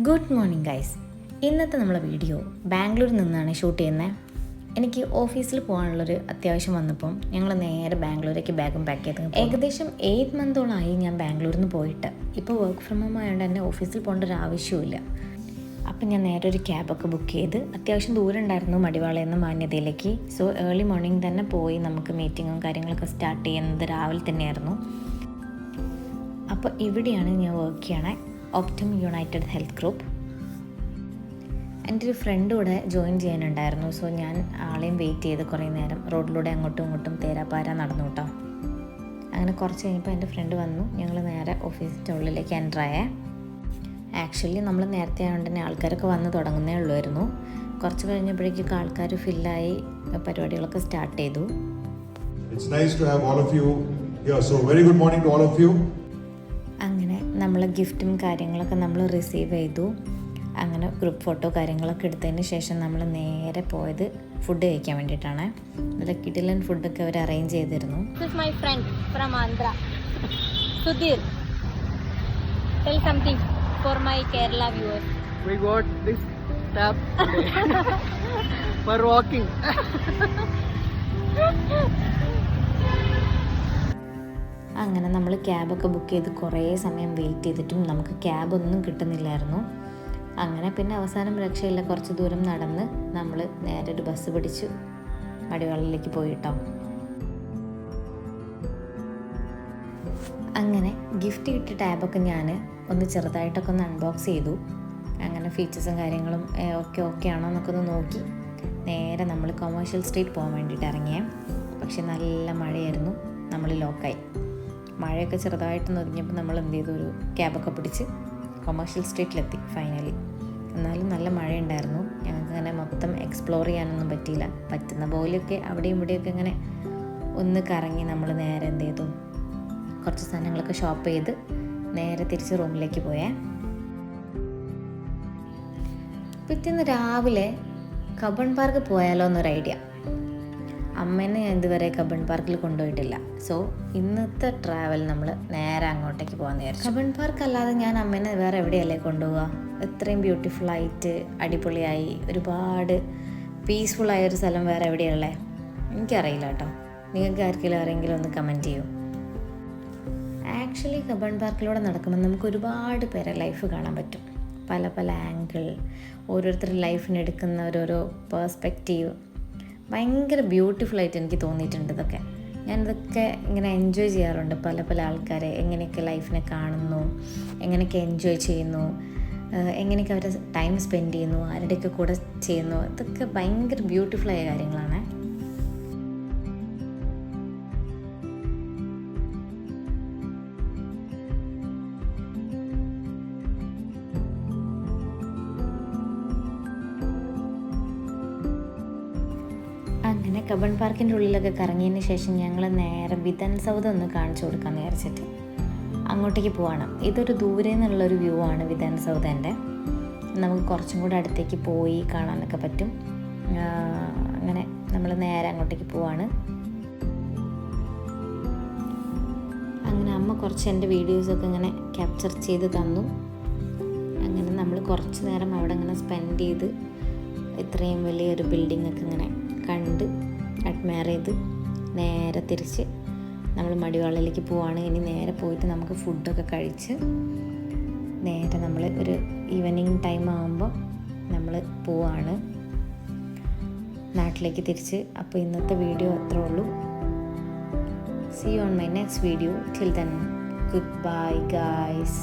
Good morning guys. ഇന്നത്തെ നമ്മളെ video ബാംഗ്ലൂരിൽ നിന്നാണ് ഷൂട്ട് ചെയ്യുന്നത്. എനിക്ക് ഓഫീസിൽ പോകാനുള്ളൊരു അത്യാവശ്യം വന്നപ്പം ഞങ്ങൾ നേരെ ബാംഗ്ലൂരേക്ക് ബാഗും പാക്ക് ചെയ്ത് ഏകദേശം 8 മന്തോളമായി ഞാൻ ബാംഗ്ലൂരിൽ നിന്ന് പോയിട്ട്. ഇപ്പോൾ വർക്ക് ഫ്രം ഹോം ആയതുകൊണ്ട് തന്നെ ഓഫീസിൽ പോകേണ്ട ഒരു ആവശ്യമില്ല. അപ്പം ഞാൻ നേരെ ഒരു ക്യാബൊക്കെ ബുക്ക് ചെയ്ത് അത്യാവശ്യം ദൂരം ഉണ്ടായിരുന്നു മടിവാളയിൽ നിന്ന് മാന്യതയിലേക്ക്. സോ ഏർലി മോർണിംഗ് തന്നെ പോയി നമുക്ക് മീറ്റിങ്ങും കാര്യങ്ങളൊക്കെ സ്റ്റാർട്ട് ചെയ്യുന്നത് രാവിലെ തന്നെയായിരുന്നു. അപ്പോൾ ഇവിടെയാണ് ഞാൻ വർക്ക് ചെയ്യണേ, ഓപ്റ്റം യുണൈറ്റഡ് ഹെൽത്ത് ഗ്രൂപ്പ്. എൻ്റെ ഒരു ഫ്രണ്ട് കൂടെ ജോയിൻ ചെയ്യാനുണ്ടായിരുന്നു. സോ ഞാൻ ആളെയും വെയിറ്റ് ചെയ്ത് കുറേ നേരം റോഡിലൂടെ അങ്ങോട്ടും ഇങ്ങോട്ടും തേരാപ്പാര നടന്നു കേട്ടോ. അങ്ങനെ കുറച്ച് കഴിഞ്ഞപ്പോൾ എൻ്റെ ഫ്രണ്ട് വന്നു. ഞങ്ങൾ നേരെ ഓഫീസിൻ്റെ ഉള്ളിലേക്ക് എൻ്റർ ആയേ. ആക്ച്വലി നമ്മൾ നേരത്തെ ആയതുകൊണ്ട് തന്നെ ആൾക്കാരൊക്കെ വന്ന് തുടങ്ങുന്നേ ഉള്ളായിരുന്നു. കുറച്ച് കഴിഞ്ഞപ്പോഴേക്കൊക്കെ ആൾക്കാർ ഫില്ലായി പരിപാടികളൊക്കെ സ്റ്റാർട്ട് ചെയ്തു. It's nice to have all of you here. So very good morning to all of you. അങ്ങനെ നമ്മൾ ഗിഫ്റ്റും കാര്യങ്ങളൊക്കെ നമ്മൾ റിസീവ് ചെയ്തു. അങ്ങനെ ഗ്രൂപ്പ് ഫോട്ടോ കാര്യങ്ങളൊക്കെ എടുത്തതിന് ശേഷം നമ്മൾ നേരെ പോയത് ഫുഡ് കഴിക്കാൻ വേണ്ടിയിട്ടാണ്. നല്ല കിടിലൻ ഫുഡൊക്കെ അവർ അറേഞ്ച് ചെയ്തിരുന്നു. This is my friend from Andhra, Sudhir. Tell something for my Kerala viewers. We got this tap today for walking. അങ്ങനെ നമ്മൾ ക്യാബൊക്കെ ബുക്ക് ചെയ്ത് കുറേ സമയം വെയിറ്റ് ചെയ്തിട്ടും നമുക്ക് ക്യാബൊന്നും കിട്ടുന്നില്ലായിരുന്നു. അങ്ങനെ പിന്നെ അവസാനം രക്ഷയില്ല, കുറച്ച് ദൂരം നടന്ന് നമ്മൾ നേരെ ഒരു ബസ് പിടിച്ചു മടിവാളിലേക്ക് പോയിട്ടോ. അങ്ങനെ ഗിഫ്റ്റ് കിട്ടിയ ടാബൊക്കെ ഞാൻ ഒന്ന് ചെറുതായിട്ടൊക്കെ ഒന്ന് അൺബോക്സ് ചെയ്തു. അങ്ങനെ ഫീച്ചേഴ്സും കാര്യങ്ങളും ഓക്കെ ആണോ എന്നൊക്കെ ഒന്ന് നോക്കി നേരെ നമ്മൾ കൊമേഴ്ഷ്യൽ സ്ട്രീറ്റ് പോകാൻ വേണ്ടിയിട്ട് ഇറങ്ങിയേ. പക്ഷെ നല്ല മഴയായിരുന്നു, നമ്മൾ ലോക്കായി. മഴയൊക്കെ ചെറുതായിട്ട് ഒതുങ്ങിയപ്പോൾ നമ്മൾ എന്ത് ചെയ്തു, ഒരു ക്യാബൊക്കെ പിടിച്ച് കൊമേഴ്ഷ്യൽ സ്ട്രീറ്റിലെത്തി ഫൈനലി. എന്നാലും നല്ല മഴയുണ്ടായിരുന്നു. ഞങ്ങൾക്ക് അങ്ങനെ മൊത്തം എക്സ്പ്ലോർ ചെയ്യാനൊന്നും പറ്റിയില്ല. പറ്റുന്ന പോലെയൊക്കെ അവിടെയും ഇവിടെയൊക്കെ ഇങ്ങനെ ഒന്ന് കറങ്ങി നമ്മൾ നേരെ എന്ത് ചെയ്തു, കുറച്ച് സാധനങ്ങളൊക്കെ ഷോപ്പ് ചെയ്ത് നേരെ തിരിച്ച് റൂമിലേക്ക് പോയേ. പിറ്റേന്ന് രാവിലെ കബൺ പാർക്ക് പോയാലോ എന്നൊരു ഐഡിയ. അമ്മേനെ ഞാൻ ഇതുവരെ കബൺ പാർക്കിൽ കൊണ്ടുപോയിട്ടില്ല. സോ ഇന്നത്തെ ട്രാവൽ നമ്മൾ നേരെ അങ്ങോട്ടേക്ക് പോകാമെന്ന് വിചാരിച്ചു. കബൺ പാർക്ക് അല്ലാതെ ഞാൻ അമ്മേനെ വേറെ എവിടെയല്ലേ കൊണ്ടുപോവുക? ഇത്രയും ബ്യൂട്ടിഫുള്ളായിട്ട് അടിപൊളിയായി ഒരുപാട് പീസ്ഫുള്ളായൊരു സ്ഥലം വേറെ എവിടെയുള്ളേ? എനിക്കറിയില്ല കേട്ടോ. നിങ്ങൾക്ക് ആരെങ്കിലും ഒന്ന് കമൻറ്റ് ചെയ്യൂ. ആക്ച്വലി കബൺ പാർക്കിലൂടെ നടക്കുമ്പോൾ നമുക്ക് ഒരുപാട് പേരെ ലൈഫ് കാണാൻ പറ്റും. പല പല ആംഗിൾ, ഓരോരുത്തരുടെ ലൈഫിന് എടുക്കുന്ന ഓരോരോ പേഴ്സ്പെക്റ്റീവ് ഭയങ്കര ബ്യൂട്ടിഫുള്ളായിട്ട് എനിക്ക് തോന്നിയിട്ടുണ്ട്. ഇതൊക്കെ ഞാനിതൊക്കെ ഇങ്ങനെ എൻജോയ് ചെയ്യാറുണ്ട്. പല പല ആൾക്കാരെ എങ്ങനെയൊക്കെ ലൈഫിനെ കാണുന്നു, എങ്ങനെയൊക്കെ എൻജോയ് ചെയ്യുന്നു, എങ്ങനെയൊക്കെ അവർ ടൈം സ്പെൻഡ് ചെയ്യുന്നു, ആരുടെയൊക്കെ കൂടെ ചെയ്യുന്നു. ഇതൊക്കെ ഭയങ്കര ബ്യൂട്ടിഫുള്ളായ കാര്യങ്ങളാണ്. അങ്ങനെ കബൺ പാർക്കിൻ്റെ ഉള്ളിലൊക്കെ കറങ്ങിയതിന് ശേഷം ഞങ്ങൾ നേരെ വിധാൻ സൗധ ഒന്ന് കാണിച്ചു കൊടുക്കാമെന്ന് വിചാരിച്ചിട്ട് അങ്ങോട്ടേക്ക് പോവാണ്. ഇതൊരു ദൂരെ നിന്നുള്ളൊരു വ്യൂ ആണ് വിധാൻ സൗധേൻ്റെ. നമുക്ക് കുറച്ചും കൂടെ അടുത്തേക്ക് പോയി കാണാനൊക്കെ പറ്റും. അങ്ങനെ നമ്മൾ നേരെ അങ്ങോട്ടേക്ക് പോവാണ്. അങ്ങനെ അമ്മ കുറച്ച് എൻ്റെ വീഡിയോസൊക്കെ ഇങ്ങനെ ക്യാപ്ചർ ചെയ്ത് തന്നു. അങ്ങനെ നമ്മൾ കുറച്ച് നേരം അവിടെ ഇങ്ങനെ സ്പെൻഡ് ചെയ്ത് ഇത്രയും വലിയൊരു ബിൽഡിങ്ങൊക്കെ ഇങ്ങനെ കണ്ട് അഡ്മയർ ചെയ്ത് നേരെ തിരിച്ച് നമ്മൾ മടിവാളയിലേക്ക് പോവാണ്. ഇനി നേരെ പോയിട്ട് നമുക്ക് ഫുഡൊക്കെ കഴിച്ച് നേരെ നമ്മൾ ഒരു ഈവനിങ് ടൈം ആകുമ്പോൾ നമ്മൾ പോവാണ് നാട്ടിലേക്ക് തിരിച്ച്. അപ്പോൾ ഇന്നത്തെ വീഡിയോ അത്രേ ഉള്ളൂ. See you on my next video. Till then, goodbye guys.